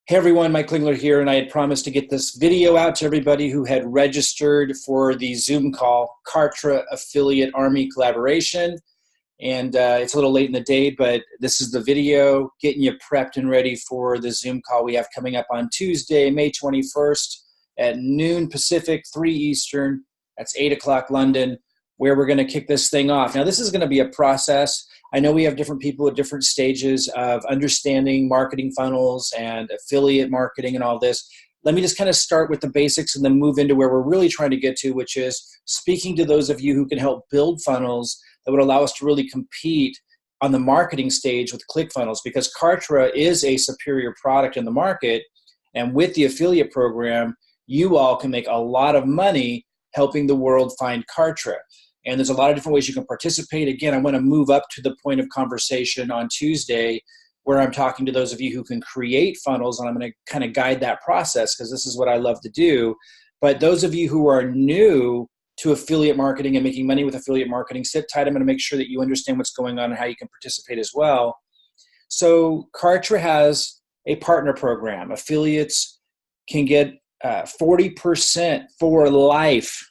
Hey everyone, Mike Klingler here, and I had promised to get this video out to everybody who had registered for the Zoom call, Kartra Affiliate Army Collaboration. And it's a little late in the day, but this is the video getting you prepped and ready for the Zoom call we have coming up on Tuesday, May 21st at noon Pacific, 3 Eastern. That's 8 o'clock London, where we're going to kick this thing off. Now, this is going to be a process. I know we have different people at different stages of understanding marketing funnels and affiliate marketing and all this. Let me just kind of start with the basics and then move into where we're really trying to get to, which is speaking to those of you who can help build funnels that would allow us to really compete on the marketing stage with ClickFunnels, because Kartra is a superior product in the market. And with the affiliate program, you all can make a lot of money helping the world find Kartra. And there's a lot of different ways you can participate. Again, I want to move up to the point of conversation on Tuesday where I'm talking to those of you who can create funnels, and I'm going to kind of guide that process because this is what I love to do. But those of you who are new to affiliate marketing and making money with affiliate marketing, sit tight. I'm going to make sure that you understand what's going on and how you can participate as well. So Kartra has a partner program. Affiliates can get 40% for life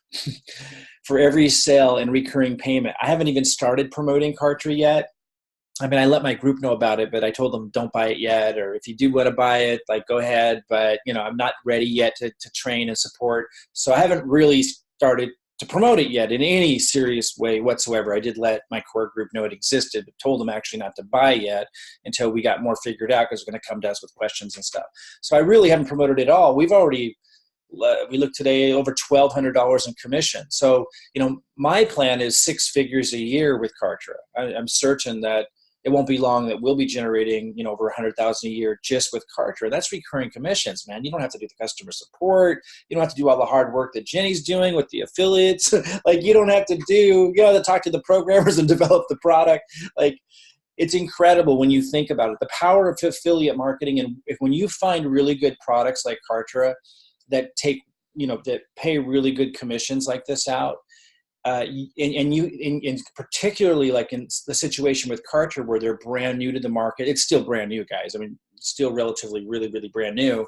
for every sale and recurring payment. I haven't even started promoting Kartra yet. I mean, I let my group know about it, but I told them don't buy it yet, or if you do want to buy it, like go ahead. But I'm not ready yet to train and support. So I haven't really started to promote it yet in any serious way whatsoever. I did let my core group know it existed, but told them actually not to buy yet until we got more figured out, because they're going to come to us with questions and stuff. So I really haven't promoted it at all. We looked today over $1,200 in commission. So, my plan is 6 figures a year with Kartra. I'm certain that it won't be long that we'll be generating, over 100,000 a year just with Kartra. That's recurring commissions, man. You don't have to do the customer support. You don't have to do all the hard work that Jenny's doing with the affiliates. Like, you don't have to talk to the programmers and develop the product. Like, it's incredible when you think about it. The power of affiliate marketing, and when you find really good products like Kartra that that pay really good commissions like this out, and particularly like in the situation with Kartra where they're brand new to the market. It's still brand new, guys. I mean, it's still relatively really, really brand new.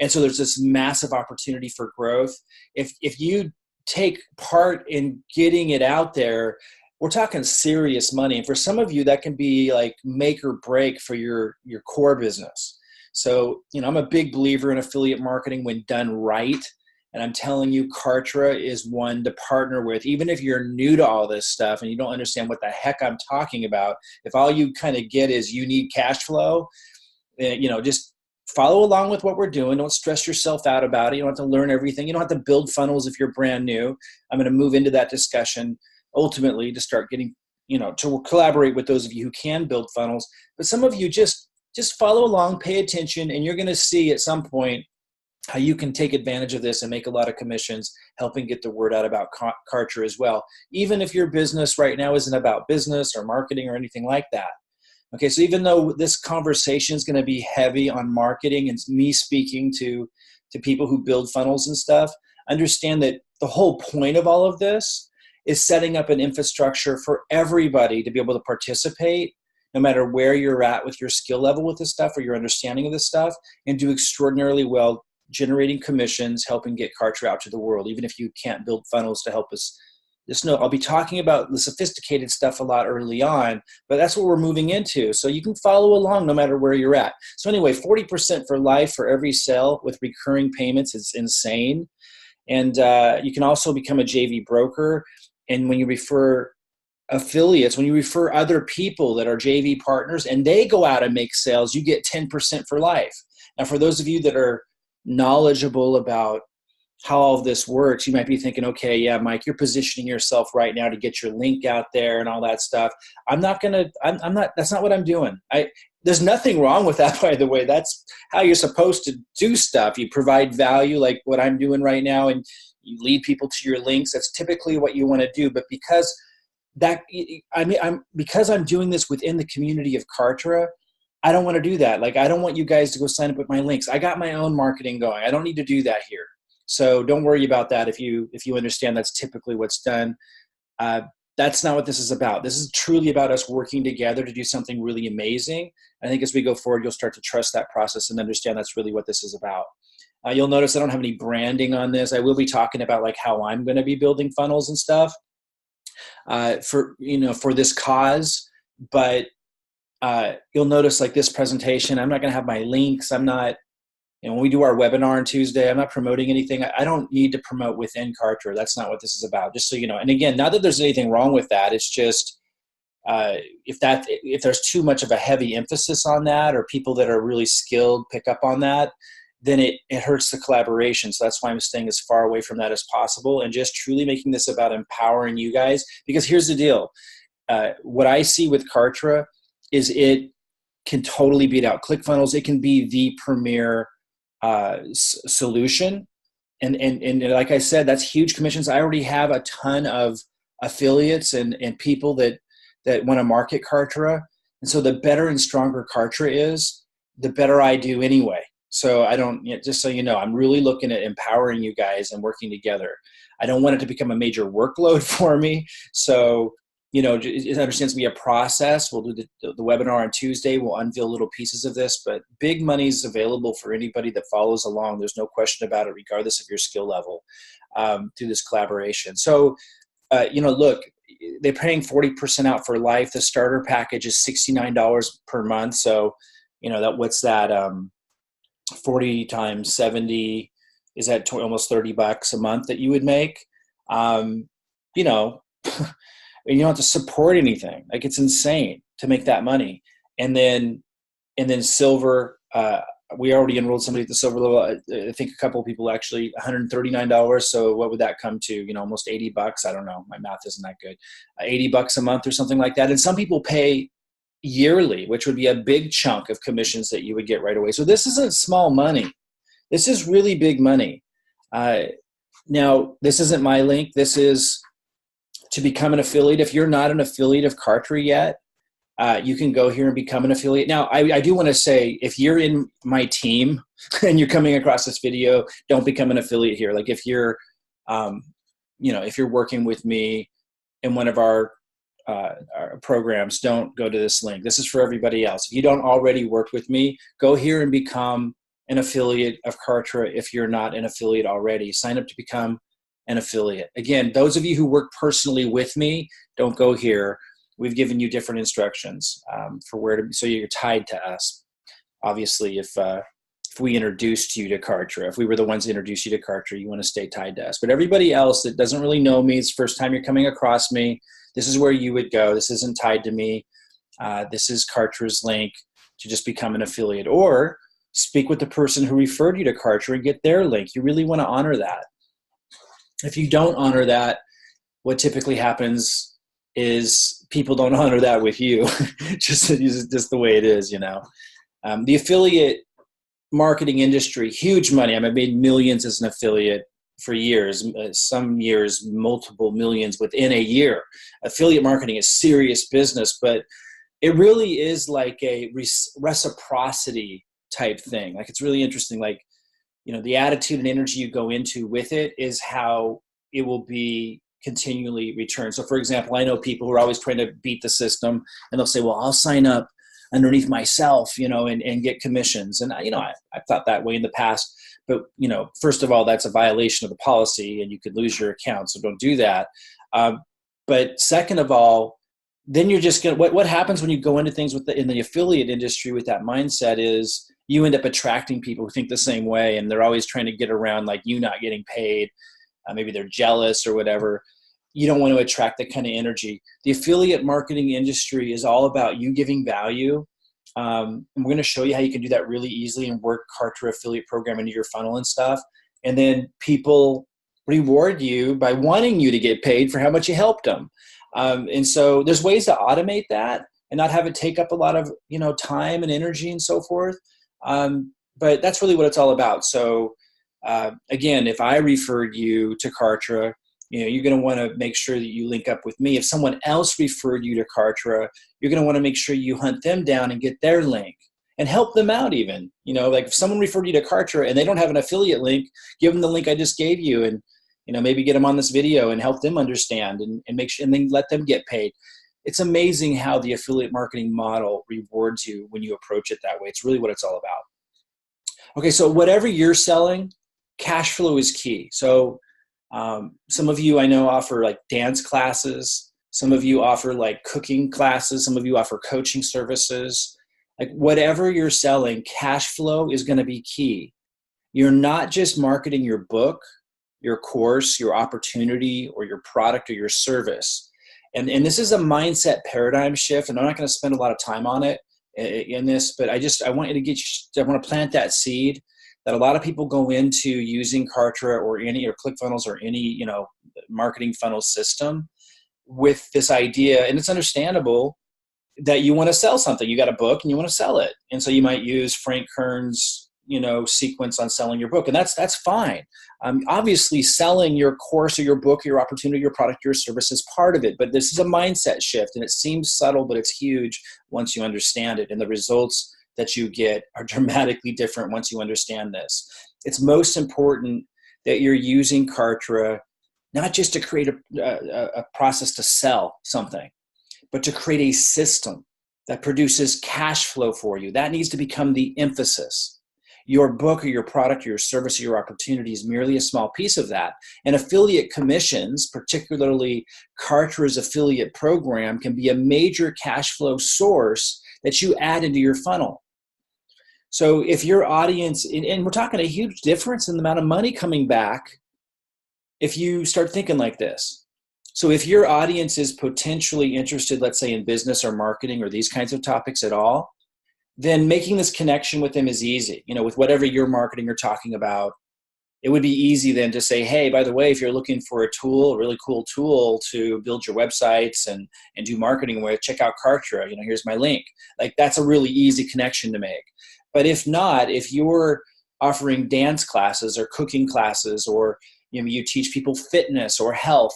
And so there's this massive opportunity for growth. If you take part in getting it out there, we're talking serious money. And for some of you, that can be like make or break for your core business. So, I'm a big believer in affiliate marketing when done right. And I'm telling you, Kartra is one to partner with. Even if you're new to all this stuff and you don't understand what the heck I'm talking about, if all you kind of get is you need cash flow, just follow along with what we're doing. Don't stress yourself out about it. You don't have to learn everything. You don't have to build funnels if you're brand new. I'm going to move into that discussion ultimately to start getting, to collaborate with those of you who can build funnels. But some of you just follow along, pay attention, and you're going to see at some point how you can take advantage of this and make a lot of commissions, helping get the word out about Kartra as well, even if your business right now isn't about business or marketing or anything like that. Okay, so even though this conversation is going to be heavy on marketing and me speaking to people who build funnels and stuff, understand that the whole point of all of this is setting up an infrastructure for everybody to be able to participate, no matter where you're at with your skill level with this stuff or your understanding of this stuff, and do extraordinarily well generating commissions, helping get Kartra out to the world, even if you can't build funnels to help us. Just know I'll be talking about the sophisticated stuff a lot early on, but that's what we're moving into. So you can follow along no matter where you're at. So anyway, 40% for life for every sale with recurring payments. It's insane. And you can also become a JV broker. And when you refer affiliates, when you refer other people that are JV partners and they go out and make sales, you get 10% for life. Now, for those of you that are knowledgeable about how all of this works, you might be thinking, okay, yeah, Mike, you're positioning yourself right now to get your link out there and all that stuff. That's not what I'm doing. There's nothing wrong with that, by the way. That's how you're supposed to do stuff. You provide value like what I'm doing right now, and you lead people to your links. That's typically what you want to do. But because I'm doing this within the community of Kartra, I don't want to do that. Like, I don't want you guys to go sign up with my links. I got my own marketing going. I don't need to do that here. So don't worry about that if you understand that's typically what's done. That's not what this is about. This is truly about us working together to do something really amazing. I think as we go forward, you'll start to trust that process and understand that's really what this is about. You'll notice I don't have any branding on this. I will be talking about like how I'm going to be building funnels and stuff for this cause. But you'll notice like this presentation, I'm not going to have my links. I'm not, when we do our webinar on Tuesday, I'm not promoting anything. I don't need to promote within Kartra. That's not what this is about, just so you know. And again, not that there's anything wrong with that. It's just if there's too much of a heavy emphasis on that, or people that are really skilled pick up on that, then it hurts the collaboration. So that's why I'm staying as far away from that as possible and just truly making this about empowering you guys. Because here's the deal. What I see with Kartra is it can totally beat out ClickFunnels. It can be the premier solution. And like I said, that's huge commissions. I already have a ton of affiliates and people that want to market Kartra. And so the better and stronger Kartra is, the better I do anyway. So I don't, just so you know, I'm really looking at empowering you guys and working together. I don't want it to become a major workload for me. So, it understands to be a process. We'll do the webinar on Tuesday. We'll unveil little pieces of this, but big money is available for anybody that follows along. There's no question about it, regardless of your skill level, through this collaboration. So, look, they're paying 40% out for life. The starter package is $69 per month. So, what's that? 40 times 70 is that almost $30 a month that you would make. You don't have to support anything. Like, it's insane to make that money. And then silver, we already enrolled somebody at the silver level. I think a couple of people actually $139. So what would that come to? Almost $80. I don't know. My math isn't that good. $80 a month or something like that. And some people pay yearly, which would be a big chunk of commissions that you would get right away. So this isn't small money. This is really big money. Now, this isn't my link. This is to become an affiliate. If you're not an affiliate of Kartra yet, you can go here and become an affiliate. Now, I do want to say, if you're in my team and you're coming across this video, don't become an affiliate here. Like, if you're, if you're working with me in one of our programs, don't go to this link. This is for everybody else. If you don't already work with me, go here and become an affiliate of Kartra. If you're not an affiliate already, sign up to become an affiliate. Again, those of you who work personally with me, don't go here. We've given you different instructions for where to, so you're tied to us. Obviously, if we introduced you to Kartra, if we were the ones that introduced you to Kartra, you want to stay tied to us. But everybody else that doesn't really know me, it's the first time you're coming across me, this is where you would go. This isn't tied to me. This is Kartra's link to just become an affiliate, or speak with the person who referred you to Kartra and get their link. You really want to honor that. If you don't honor that, what typically happens is people don't honor that with you. just the way it is, The affiliate marketing industry, huge money. I've made millions as an affiliate for years. Some years, multiple millions within a year. Affiliate marketing is serious business, but it really is like a reciprocity type thing. Like, it's really interesting. Like, the attitude and energy you go into with it is how it will be continually returned. So, for example, I know people who are always trying to beat the system, and they'll say, well, I'll sign up underneath myself, and get commissions. And, I've thought that way in the past. But, first of all, that's a violation of the policy, and you could lose your account. So don't do that. But second of all, then you're just going to, what happens when you go into things in the affiliate industry with that mindset is you end up attracting people who think the same way, and they're always trying to get around like you not getting paid. Maybe they're jealous or whatever. You don't want to attract that kind of energy. The affiliate marketing industry is all about you giving value. And we're going to show you how you can do that really easily and work Kartra affiliate program into your funnel and stuff. And then people reward you by wanting you to get paid for how much you helped them. And so there's ways to automate that and not have it take up a lot of, time and energy and so forth. But that's really what it's all about. So, again, if I referred you to Kartra, you're going to want to make sure that you link up with me. If someone else referred you to Kartra, you're going to want to make sure you hunt them down and get their link and help them out even. Like, if someone referred you to Kartra and they don't have an affiliate link, give them the link I just gave you, and maybe get them on this video and help them understand and make sure, and then let them get paid. It's amazing how the affiliate marketing model rewards you when you approach it that way. It's really what it's all about. Okay, so whatever you're selling, cash flow is key. So some of you I know offer like dance classes. Some of you offer like cooking classes. Some of you offer coaching services. Like whatever you're selling, cash flow is going to be key. You're not just marketing your book, your course, your opportunity, or your product or your service. And this is a mindset paradigm shift, and I'm not going to spend a lot of time on it in this, but I want I want to plant that seed that a lot of people go into using Kartra or ClickFunnels or any, marketing funnel system with this idea, and it's understandable that you want to sell something. You got a book and you want to sell it. And so you might use Frank Kern's, sequence on selling your book. And that's fine. Obviously selling your course or your book, or your opportunity, your product, your service is part of it. But this is a mindset shift, and it seems subtle, but it's huge once you understand it. And the results that you get are dramatically different once you understand this. It's most important that you're using Kartra not just to create a process to sell something, but to create a system that produces cash flow for you. That needs to become the emphasis. Your book or your product or your service or your opportunity is merely a small piece of that. And affiliate commissions, particularly Kartra's affiliate program, can be a major cash flow source that you add into your funnel. So if your audience, and we're talking a huge difference in the amount of money coming back if you start thinking like this. So if your audience is potentially interested, let's say in business or marketing or these kinds of topics at all, then making this connection with them is easy. With whatever you're marketing or talking about, it would be easy then to say, hey, by the way, if you're looking for a tool, a really cool tool to build your websites and do marketing with, check out Kartra. Here's my link. Like, that's a really easy connection to make. But if not, if you're offering dance classes or cooking classes, or you teach people fitness or health,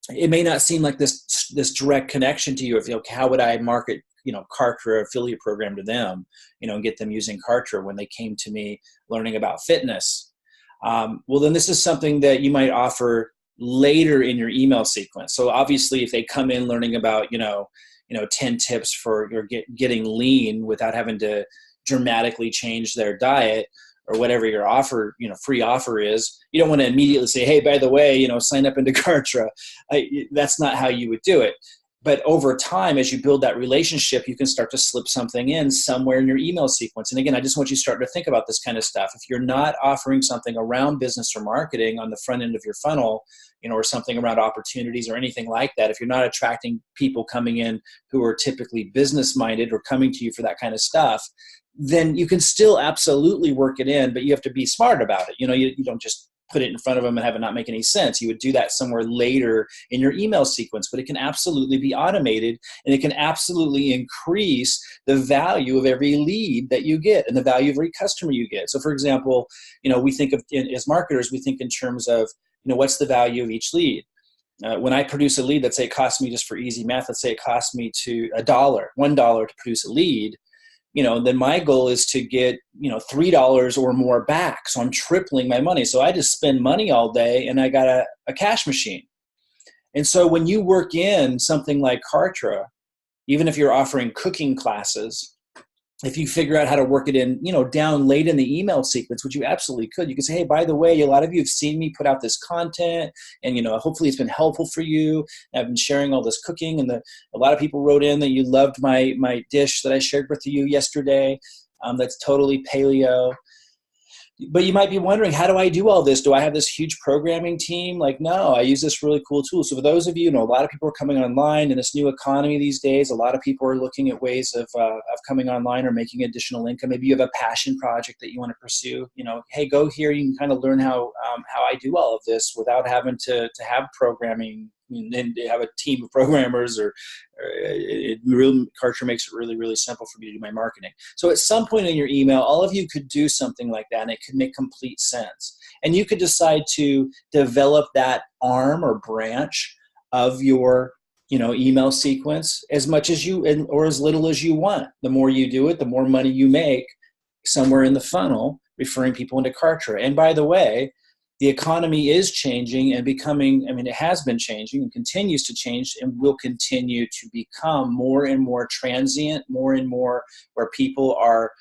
it may not seem like this direct connection to you. How would I market Kartra affiliate program to them, and get them using Kartra when they came to me learning about fitness? Well, then this is something that you might offer later in your email sequence. So obviously if they come in learning about, 10 tips for getting lean without having to dramatically change their diet or whatever your offer, free offer is, you don't want to immediately say, hey, by the way, sign up into Kartra. That's not how you would do it. But over time, as you build that relationship, you can start to slip something in somewhere in your email sequence. And again, I just want you to start to think about this kind of stuff. If you're not offering something around business or marketing on the front end of your funnel, or something around opportunities or anything like that, if you're not attracting people coming in who are typically business-minded or coming to you for that kind of stuff, then you can still absolutely work it in, but you have to be smart about it. You don't just put it in front of them and have it not make any sense. You would do that somewhere later in your email sequence, but it can absolutely be automated, and it can absolutely increase the value of every lead that you get and the value of every customer you get. So for example, we think of, as marketers, we think in terms of, what's the value of each lead? When I produce a lead, let's say it costs me, just for easy math, let's say it costs me $1 to produce a lead, then my goal is to get, $3 or more back. So I'm tripling my money. So I just spend money all day and I got a cash machine. And so when you work in something like Kartra, even if you're offering cooking classes, if you figure out how to work it in, down late in the email sequence, which you absolutely could, you could say, hey, by the way, a lot of you have seen me put out this content and, hopefully it's been helpful for you. I've been sharing all this cooking, and a lot of people wrote in that you loved my dish that I shared with you yesterday. That's totally paleo. But you might be wondering, how do I do all this? Do I have this huge programming team? Like, no, I use this really cool tool. So for those of you, a lot of people are coming online in this new economy these days. A lot of people are looking at ways of coming online or making additional income. Maybe you have a passion project that you want to pursue. Hey, go here. You can kind of learn how I do all of this without having to have programming and have a team of programmers, or Kartra makes it really, really simple for me to do my marketing. So at some point in your email, all of you could do something like that, and it could make complete sense. And you could decide to develop that arm or branch of your email sequence as much as or as little as you want. The more you do it, the more money you make somewhere in the funnel, referring people into Kartra. And by the way, the economy is changing and becoming, I mean, it has been changing and continues to change and will continue to become more and more transient, more and more where people are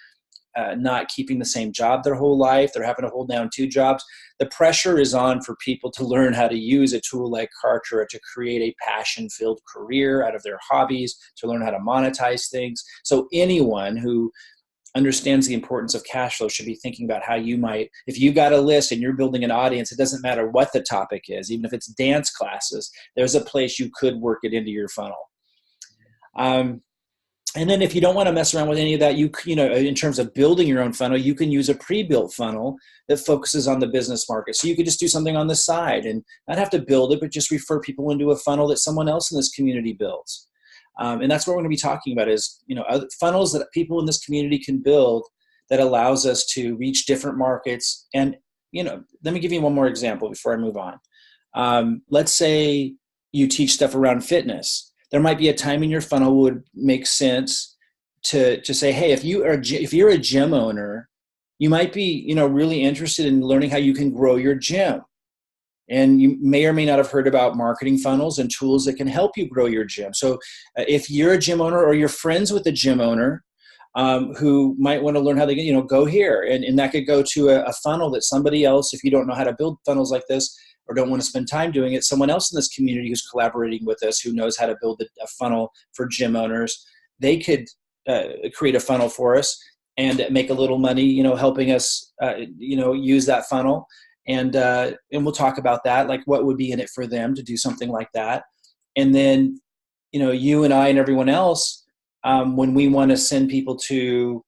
not keeping the same job their whole life. They're having to hold down two jobs. The pressure is on for people to learn how to use a tool like Kartra to create a passion-filled career out of their hobbies, to learn how to monetize things. So anyone who understands the importance of cash flow should be thinking about how you might, if you've got a list and you're building an audience, it doesn't matter what the topic is, even if it's dance classes, there's a place you could work it into your funnel. And then if you don't want to mess around with any of that, you know, in terms of building your own funnel, you can use a pre-built funnel that focuses on the business market. So you could just do something on the side and not have to build it, but just refer people into a funnel that someone else in this community builds. And that's what we're going to be talking about is, you know, other funnels that people in this community can build that allows us to reach different markets. And, you know, let me give you one more example before I move on. Let's say you teach stuff around fitness. There might be a time in your funnel would make sense to say, hey, if you're a gym owner, you might be, you know, really interested in learning how you can grow your gym. And you may or may not have heard about marketing funnels and tools that can help you grow your gym. So if you're a gym owner or you're friends with a gym owner who might want to learn how they, you know, go here. And that could go to a funnel that somebody else, if you don't know how to build funnels like this or don't want to spend time doing it, someone else in this community who's collaborating with us who knows how to build a funnel for gym owners, they could create a funnel for us and make a little money, you know, helping us, you know, use that funnel. And we'll talk about that, like what would be in it for them to do something like that. And then, you know, you and I and everyone else, when we want to send people to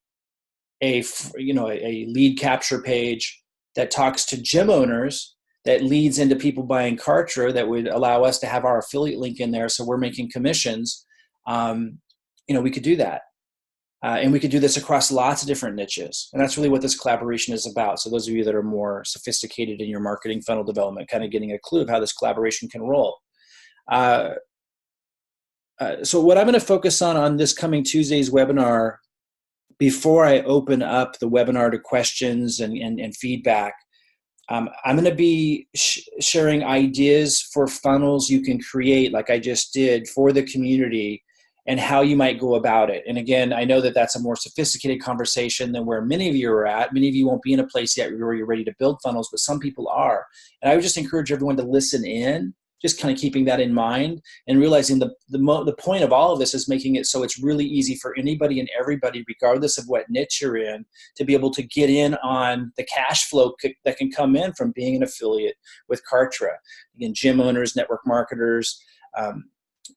a lead capture page that talks to gym owners, that leads into people buying Kartra, that would allow us to have our affiliate link in there. So we're making commissions. You know, we could do that. And we could do this across lots of different niches. And that's really what this collaboration is about. So those of you that are more sophisticated in your marketing funnel development, kind of getting a clue of how this collaboration can roll. So what I'm going to focus on this coming Tuesday's webinar, before I open up the webinar to questions and feedback, I'm going to be sharing ideas for funnels you can create, like I just did, for the community, and how you might go about it. And again, I know that that's a more sophisticated conversation than where many of you are at. Many of you won't be in a place yet where you're ready to build funnels, but some people are. And I would just encourage everyone to listen in, just kind of keeping that in mind and realizing the point of all of this is making it so it's really easy for anybody and everybody, regardless of what niche you're in, to be able to get in on the cash flow that can come in from being an affiliate with Kartra. Again, gym owners, network marketers,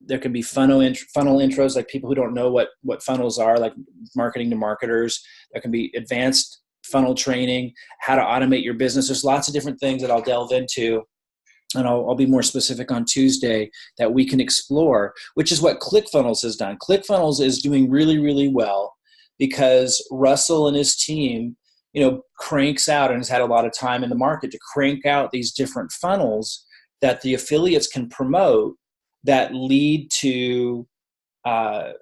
there can be funnel intros, like people who don't know what funnels are, like marketing to marketers. There can be advanced funnel training, how to automate your business. There's lots of different things that I'll delve into, and I'll be more specific on Tuesday, that we can explore, which is what ClickFunnels has done. ClickFunnels is doing really, really well because Russell and his team, you know, cranks out and has had a lot of time in the market to crank out these different funnels that the affiliates can promote that lead to,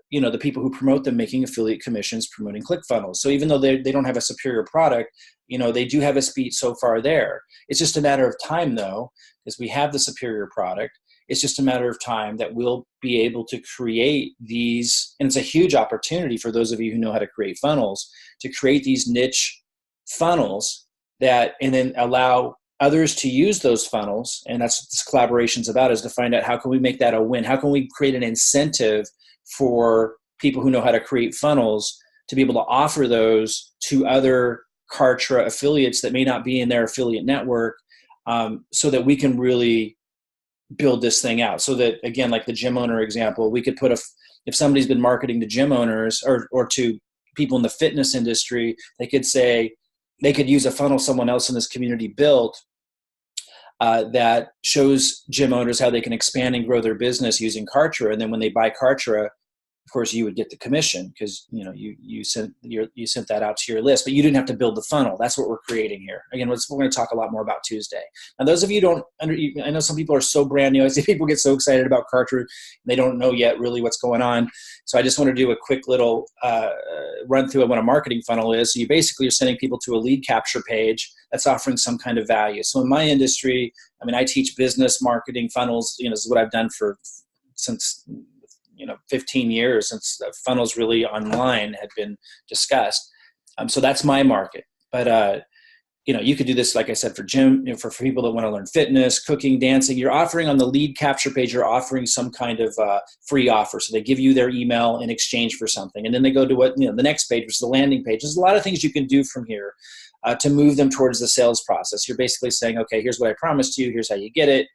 you know, the people who promote them making affiliate commissions promoting ClickFunnels. So even though they don't have a superior product, you know, they do have a speed so far there. It's just a matter of time, though, because we have the superior product. It's just a matter of time that we'll be able to create these, and it's a huge opportunity for those of you who know how to create funnels, to create these niche funnels that, and then allow others to use those funnels. And that's what this collaboration is about, is to find out how can we make that a win? How can we create an incentive for people who know how to create funnels to be able to offer those to other Kartra affiliates that may not be in their affiliate network, so that we can really build this thing out. So that, again, like the gym owner example, we could put if somebody's been marketing to gym owners or to people in the fitness industry, they could say, they could use a funnel someone else in this community built that shows gym owners how they can expand and grow their business using Kartra. And then when they buy Kartra of course, you would get the commission because you sent that out to your list, but you didn't have to build the funnel. That's what we're creating here. Again, we're going to talk a lot more about Tuesday. Now, those of you I know some people are so brand new. I see people get so excited about Kartra, they don't know yet really what's going on. So I just want to do a quick little run through of what a marketing funnel is. So you basically are sending people to a lead capture page that's offering some kind of value. So in my industry, I teach business marketing funnels. This is what I've done since 15 years, since funnels really online had been discussed. So that's my market. But you could do this, like I said, for gym, for people that want to learn fitness, cooking, dancing. You're offering on the lead capture page, you're offering some kind of free offer. So they give you their email in exchange for something. And then they go to the next page, which is the landing page. There's a lot of things you can do from here to move them towards the sales process. You're basically saying, okay, here's what I promised you. Here's how you get it.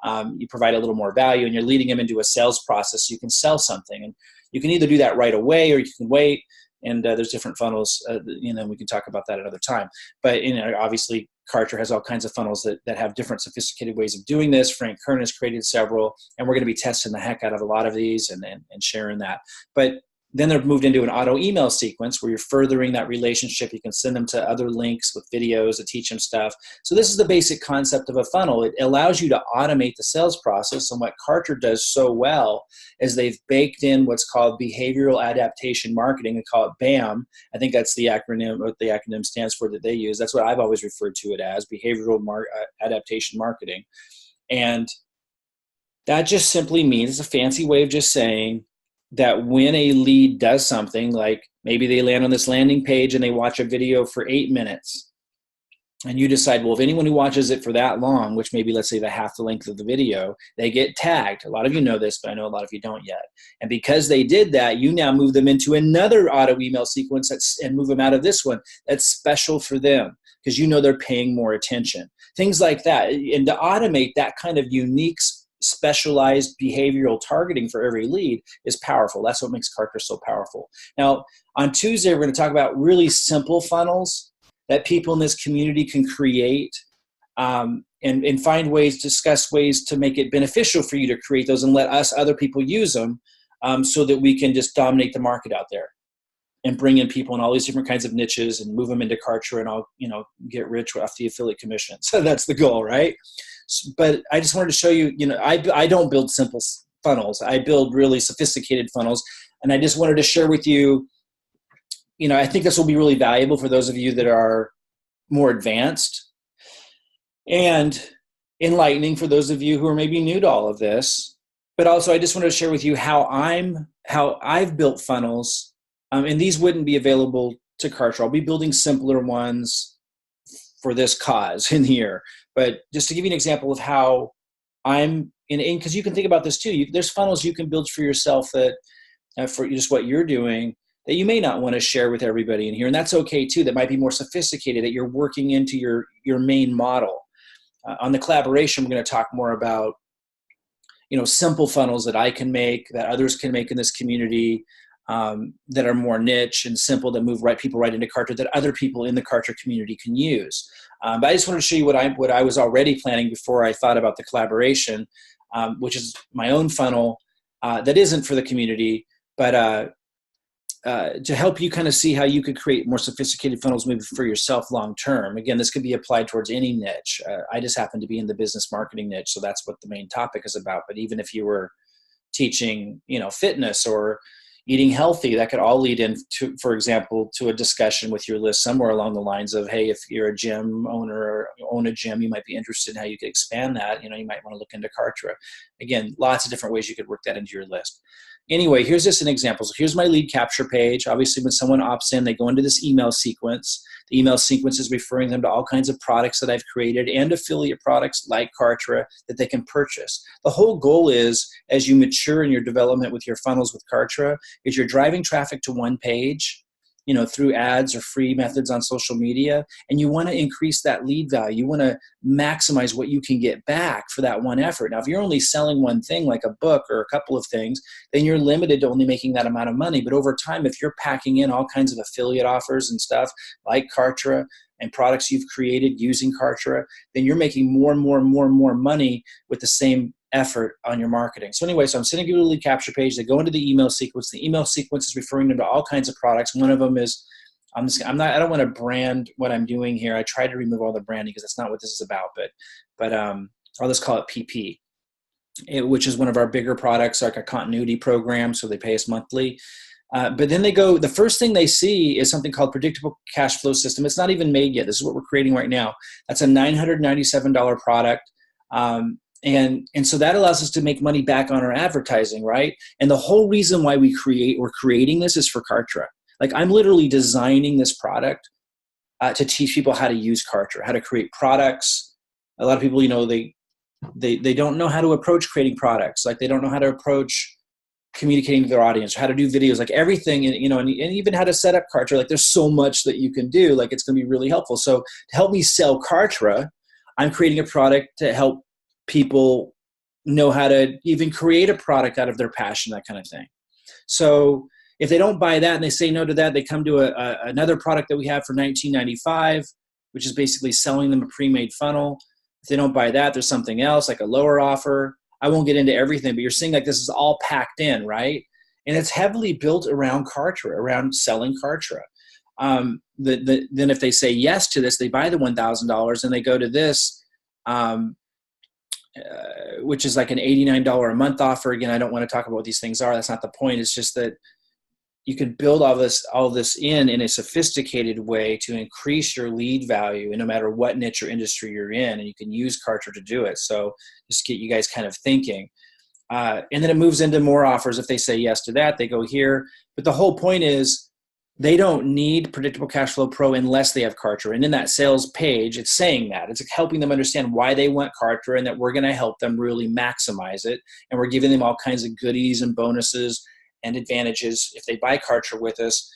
You provide a little more value, and you're leading them into a sales process so you can sell something. And you can either do that right away or you can wait. And there's different funnels, we can talk about that another time. But obviously, Kartra has all kinds of funnels that have different sophisticated ways of doing this. Frank Kern has created several, and we're going to be testing the heck out of a lot of these and sharing that. But then they're moved into an auto email sequence where you're furthering that relationship. You can send them to other links with videos that teach them stuff. So this is the basic concept of a funnel. It allows you to automate the sales process. And what Kartra does so well is they've baked in what's called behavioral adaptation marketing. They call it BAM. I think that's the acronym, what the acronym stands for that they use. That's what I've always referred to it as, behavioral adaptation marketing. And that just simply means, it's a fancy way of just saying that when a lead does something, like maybe they land on this landing page and they watch a video for 8 minutes, and you decide, well, if anyone who watches it for that long, which maybe let's say the half the length of the video, they get tagged. A lot of you know this, but I know a lot of you don't yet. And because they did that, you now move them into another auto email sequence and move them out of this one that's special for them because they're paying more attention. Things like that. And to automate that kind of unique specialized behavioral targeting for every lead is powerful. That's what makes Kartra so powerful. Now, on Tuesday, we're going to talk about really simple funnels that people in this community can create and discuss ways to make it beneficial for you to create those and let other people use them so that we can just dominate the market out there and bring in people in all these different kinds of niches and move them into Kartra and I'll, get rich off the affiliate commission. So that's the goal, right? But I just wanted to show you, I don't build simple funnels. I build really sophisticated funnels. And I just wanted to share with you, I think this will be really valuable for those of you that are more advanced and enlightening for those of you who are maybe new to all of this. But also I just wanted to share with you how I've built funnels. And these wouldn't be available to Kartra. I'll be building simpler ones for this cause in here. But just to give you an example of how I'm in, because you can think about this too. There's funnels you can build for yourself that for just what you're doing that you may not want to share with everybody in here. And that's okay too. That might be more sophisticated, that you're working into your main model. On the collaboration, we're going to talk more about, simple funnels that I can make, that others can make in this community, that are more niche and simple, that move people right into Kartra, that other people in the Kartra community can use. But I just want to show you what I was already planning before I thought about the collaboration, which is my own funnel that isn't for the community, but to help you kind of see how you could create more sophisticated funnels maybe for yourself long term. Again, this could be applied towards any niche. I just happen to be in the business marketing niche, so that's what the main topic is about. But even if you were teaching, fitness or eating healthy, that could all lead into, for example, to a discussion with your list somewhere along the lines of, hey, if you're a gym owner or own a gym, you might be interested in how you could expand that. You might want to look into Kartra. Again, lots of different ways you could work that into your list. Anyway, here's just an example. So here's my lead capture page. Obviously, when someone opts in, they go into this email sequence. The email sequence is referring them to all kinds of products that I've created and affiliate products like Kartra that they can purchase. The whole goal is, as you mature in your development with your funnels with Kartra, is you're driving traffic to one page, through ads or free methods on social media, and you want to increase that lead value. You want to maximize what you can get back for that one effort. Now, if you're only selling one thing, like a book or a couple of things, then you're limited to only making that amount of money. But over time, if you're packing in all kinds of affiliate offers and stuff like Kartra and products you've created using Kartra, then you're making more and more and more and more money with the same effort on your marketing. So anyway, so I'm sending people to the lead capture page. They go into the email sequence. The email sequence is referring them to all kinds of products. One of them is, I don't want to brand what I'm doing here. I try to remove all the branding because that's not what this is about, but I'll just call it PP, which is one of our bigger products, like a continuity program. So they pay us monthly. But then the first thing they see is something called predictable cash flow system. It's not even made yet. This is what we're creating right now. That's a $997 product. And so that allows us to make money back on our advertising, right? And the whole reason why we're creating this is for Kartra. Like, I'm literally designing this product to teach people how to use Kartra, how to create products. A lot of people, they don't know how to approach creating products. Like, they don't know how to approach communicating to their audience, how to do videos, like everything, and even how to set up Kartra. Like, there's so much that you can do. Like, it's going to be really helpful. So to help me sell Kartra, I'm creating a product to help people know how to even create a product out of their passion, that kind of thing. So if they don't buy that and they say no to that, they come to another product that we have for $19.95, which is basically selling them a pre-made funnel. If they don't buy that, there's something else, like a lower offer. I won't get into everything, but you're seeing like this is all packed in, right? And it's heavily built around Kartra, around selling Kartra. Then if they say yes to this, they buy the $1,000 and they go to this, which is like an $89 a month offer. Again, I don't want to talk about what these things are. That's not the point. It's just that you can build all this in a sophisticated way to increase your lead value, and no matter what niche or industry you're in, and you can use Kartra to do it. So just get you guys kind of thinking. And then it moves into more offers. If they say yes to that, they go here. But the whole point is they don't need Predictable Cash Flow Pro unless they have Kartra. And in that sales page, it's saying that. It's helping them understand why they want Kartra and that we're going to help them really maximize it. And we're giving them all kinds of goodies and bonuses and advantages if they buy Kartra with us,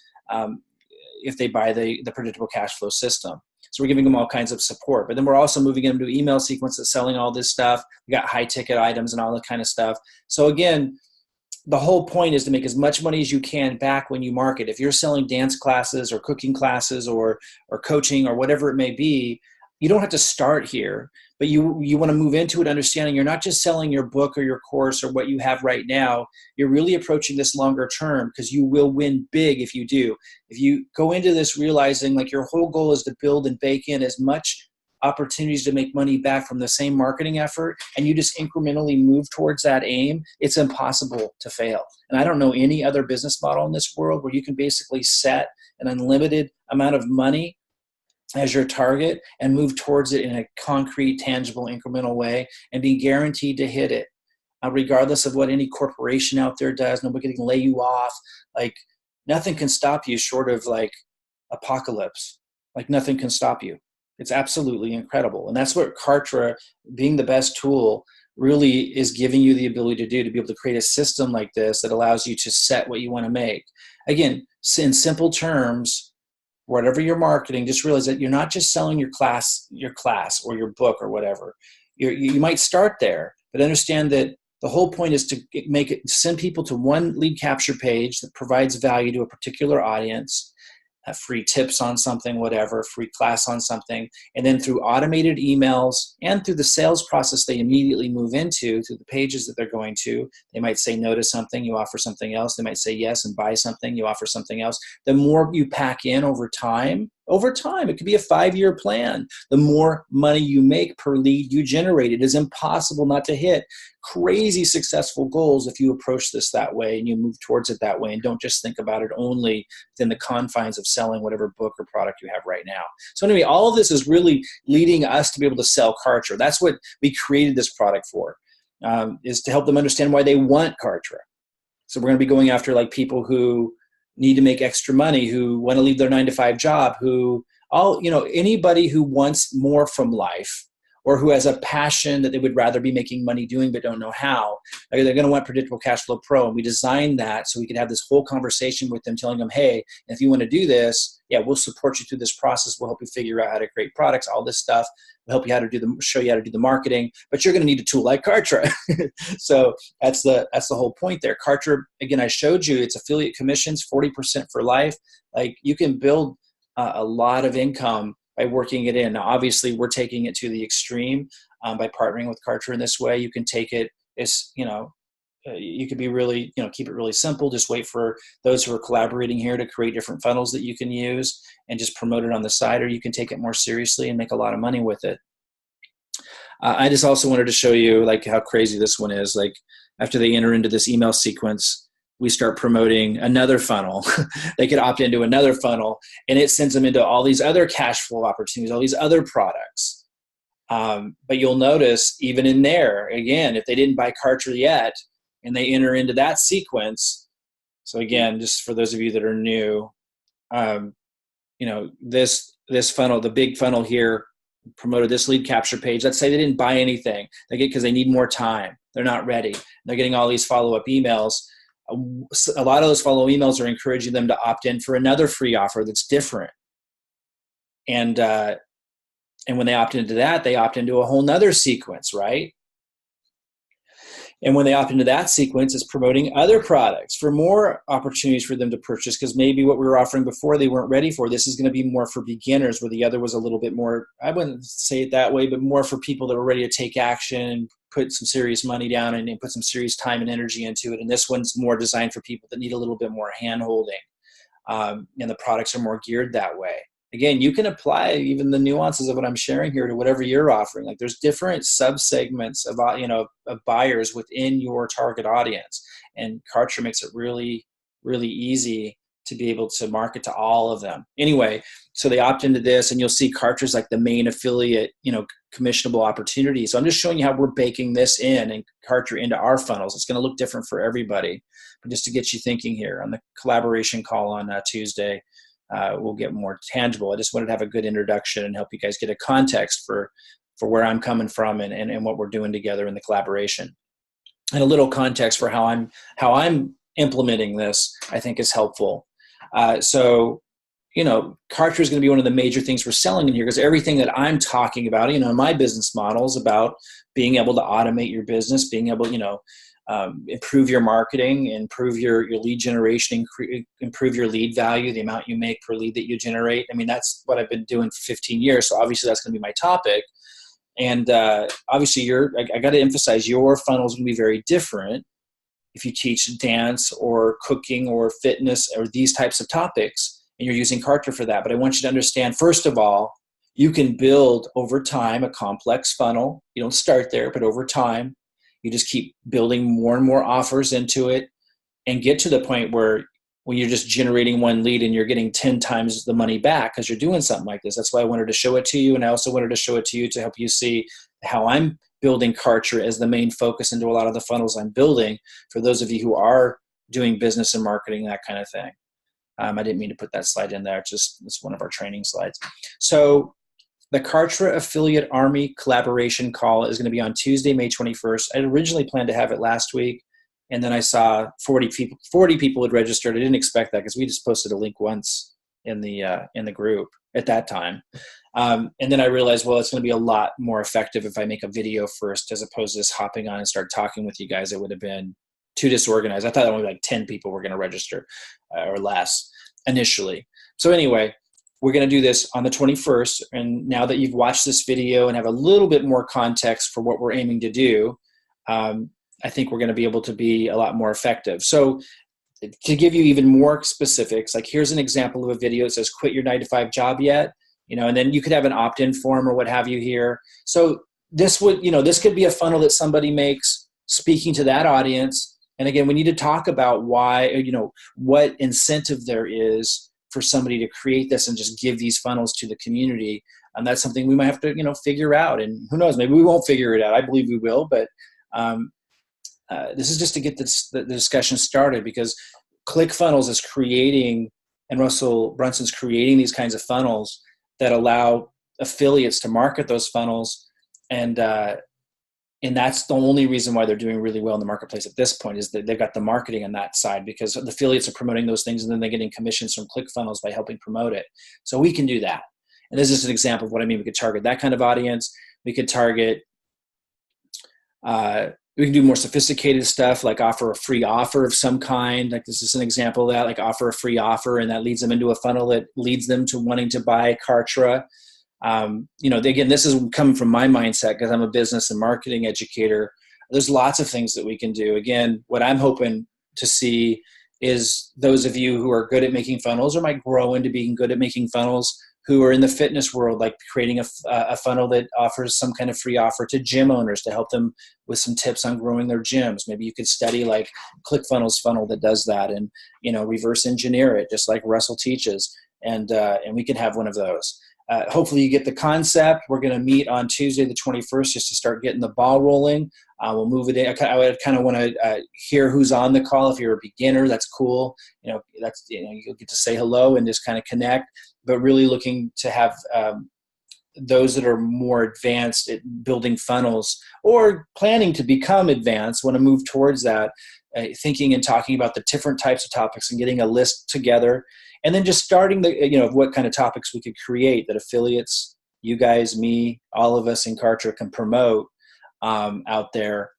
if they buy the Predictable Cash Flow system. So we're giving them all kinds of support. But then we're also moving them to email sequences, selling all this stuff. We got high ticket items and all that kind of stuff. So again, the whole point is to make as much money as you can back when you market. If you're selling dance classes or cooking classes or coaching or whatever it may be, you don't have to start here, but you want to move into it understanding you're not just selling your book or your course or what you have right now. You're really approaching this longer term, because you will win big if you do. If you go into this realizing like your whole goal is to build and bake in as much opportunities to make money back from the same marketing effort, and you just incrementally move towards that aim, it's impossible to fail. And I don't know any other business model in this world where you can basically set an unlimited amount of money as your target and move towards it in a concrete, tangible, incremental way and be guaranteed to hit it, regardless of what any corporation out there does. Nobody can lay you off. Like, nothing can stop you short of like apocalypse. Like, nothing can stop you. It's absolutely incredible. And that's what Kartra, being the best tool, really is giving you the ability to do, to be able to create a system like this that allows you to set what you want to make. Again, in simple terms, whatever you're marketing, just realize that you're not just selling your class or your book or whatever. You might start there, but understand that the whole point is to send people to one lead capture page that provides value to a particular audience, free tips on something, whatever, free class on something, and then through automated emails and through the sales process they immediately move into, through the pages that they're going to. They might say no to something, you offer something else. They might say yes and buy something, you offer something else. The more you pack in over time, it could be a 5-year plan. The more money you make per lead you generate. It is impossible not to hit crazy successful goals if you approach this that way and you move towards it that way and don't just think about it only within the confines of selling whatever book or product you have right now. So anyway, all of this is really leading us to be able to sell Kartra. That's what we created this product for, is to help them understand why they want Kartra. So we're going to be going after like people who need to make extra money, who want to leave their 9-to-5 job, anybody who wants more from life, or who has a passion that they would rather be making money doing but don't know how. They're going to want Predictable Cash Flow Pro. And we designed that so we could have this whole conversation with them, telling them, hey, if you want to do this, we'll support you through this process. We'll help you figure out how to create products, all this stuff. We'll help you show you how to do the marketing, but you're going to need a tool like Kartra. So that's the whole point there. Kartra, again, I showed you, it's affiliate commissions, 40% for life. Like, you can build a lot of income by working it in. Now, obviously, we're taking it to the extreme by partnering with Kartra in this way. You can take it is, you could be really, keep it really simple. Just wait for those who are collaborating here to create different funnels that you can use and just promote it on the side, or you can take it more seriously and make a lot of money with it. I just also wanted to show you like how crazy this one is. Like after they enter into this email sequence, we start promoting another funnel. They could opt into another funnel, and it sends them into all these other cash flow opportunities, all these other products. But you'll notice even in there, again, if they didn't buy Kartra yet and they enter into that sequence. So again, just for those of you that are new, this funnel, the big funnel here, promoted this lead capture page. Let's say they didn't buy anything. They get because they need more time. They're not ready. They're getting all these follow-up emails. A lot of those follow-up emails are encouraging them to opt in for another free offer that's different. And when they opt into that, they opt into a whole nother sequence, right? And when they opt into that sequence, it's promoting other products for more opportunities for them to purchase, because maybe what we were offering before they weren't ready for. This is going to be more for beginners, where the other was a little bit more, I wouldn't say it that way, but more for people that are ready to take action, put some serious money down and put some serious time and energy into it. And this one's more designed for people that need a little bit more hand-holding. And the products are more geared that way. Again, you can apply even the nuances of what I'm sharing here to whatever you're offering. Like there's different subsegments of buyers within your target audience, and Kartra makes it really, really easy to be able to market to all of them. Anyway, so they opt into this, and you'll see Kartra's like the main affiliate, commissionable opportunity. So I'm just showing you how we're baking this in and Kartra into our funnels. It's going to look different for everybody, but just to get you thinking here on the collaboration call on Tuesday. We'll get more tangible. I just wanted to have a good introduction and help you guys get a context for where I'm coming from and what we're doing together in the collaboration. And a little context for how I'm implementing this, I think, is helpful. So Kartra is going to be one of the major things we're selling in here, because everything that I'm talking about, my business model is about being able to automate your business, being able, improve your marketing, improve your lead generation, improve your lead value, the amount you make per lead that you generate. I mean, that's what I've been doing for 15 years. So obviously that's going to be my topic. And obviously I got to emphasize your funnel is going to be very different if you teach dance or cooking or fitness or these types of topics, and you're using Kartra for that. But I want you to understand, first of all, you can build over time a complex funnel. You don't start there, but over time, you just keep building more and more offers into it and get to the point where when you're just generating one lead and you're getting 10 times the money back because you're doing something like this. That's why I wanted to show it to you. And I also wanted to show it to you to help you see how I'm building Kartra as the main focus into a lot of the funnels I'm building for those of you who are doing business and marketing, that kind of thing. I didn't mean to put that slide in there. It's one of our training slides. So the Kartra Affiliate Army collaboration call is going to be on Tuesday, May 21st. I originally planned to have it last week, and then I saw 40 people had registered. I didn't expect that because we just posted a link once in the group at that time. And then I realized, well, it's going to be a lot more effective if I make a video first as opposed to just hopping on and start talking with you guys. It would have been too disorganized. I thought only like 10 people were going to register or less initially. So anyway, we're going to do this on the 21st. And now that you've watched this video and have a little bit more context for what we're aiming to do, I think we're going to be able to be a lot more effective. So to give you even more specifics, like here's an example of a video that says, quit your 9-to-5 job yet? And then you could have an opt-in form or what have you here. So this would, this could be a funnel that somebody makes speaking to that audience. And again, we need to talk about why, what incentive there is for somebody to create this and just give these funnels to the community. And that's something we might have to, figure out. And who knows, maybe we won't figure it out. I believe we will, but this is just to get the discussion started, because ClickFunnels is creating, and Russell Brunson's creating these kinds of funnels that allow affiliates to market those funnels. And that's the only reason why they're doing really well in the marketplace at this point, is that they've got the marketing on that side, because the affiliates are promoting those things and then they're getting commissions from ClickFunnels by helping promote it. So we can do that. And this is an example of what I mean. We could target that kind of audience. We could target, we can do more sophisticated stuff, like offer a free offer of some kind. Like this is an example of that, like offer a free offer, and that leads them into a funnel that leads them to wanting to buy Kartra. Again, this is coming from my mindset because I'm a business and marketing educator. There's lots of things that we can do. Again, what I'm hoping to see is those of you who are good at making funnels or might grow into being good at making funnels, who are in the fitness world, like creating a funnel that offers some kind of free offer to gym owners to help them with some tips on growing their gyms. Maybe you could study like ClickFunnels funnel that does that, and reverse engineer it just like Russell teaches, and we can have one of those. Hopefully you get the concept. We're going to meet on Tuesday the 21st just to start getting the ball rolling. We'll move it in. I would kind of want to hear who's on the call. If you're a beginner, that's cool. You'll get to say hello and just kind of connect. But really looking to have those that are more advanced at building funnels or planning to become advanced, want to move towards that, thinking and talking about the different types of topics and getting a list together. And then just starting of what kind of topics we could create that affiliates, you guys, me, all of us in Kartra can promote out there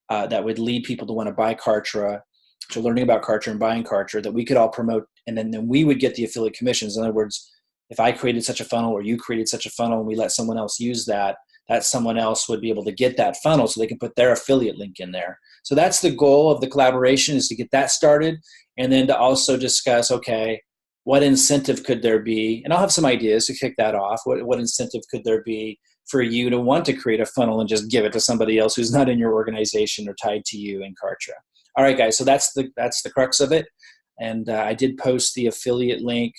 that would lead people to want to buy Kartra, to learning about Kartra and buying Kartra, that we could all promote, and then we would get the affiliate commissions. In other words, if I created such a funnel or you created such a funnel and we let someone else use that someone else would be able to get that funnel so they can put their affiliate link in there. So that's the goal of the collaboration, is to get that started, and then to also discuss, okay, what incentive could there be? And I'll have some ideas to kick that off. What incentive could there be for you to want to create a funnel and just give it to somebody else who's not in your organization or tied to you in Kartra? All right, guys, so that's the crux of it. And I did post the affiliate link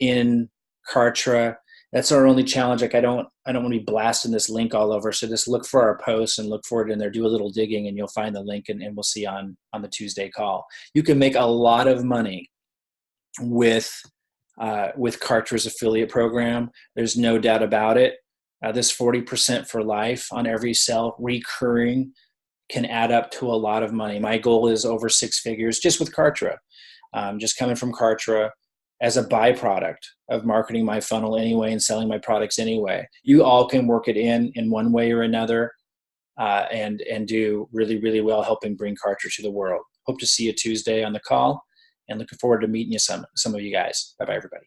in Kartra. That's our only challenge. Like I don't want to be blasting this link all over. So just look for our posts and look for it in there. Do a little digging and you'll find the link, and we'll see on the Tuesday call. You can make a lot of money with Kartra's affiliate program. There's no doubt about it. This 40% for life on every sale recurring can add up to a lot of money. My goal is over 6 figures just with Kartra, just coming from Kartra as a byproduct of marketing my funnel anyway and selling my products anyway. You all can work it in one way or another and do really, really well helping bring Kartra to the world. Hope to see you Tuesday on the call, and looking forward to meeting you some of you guys. Bye-bye, everybody.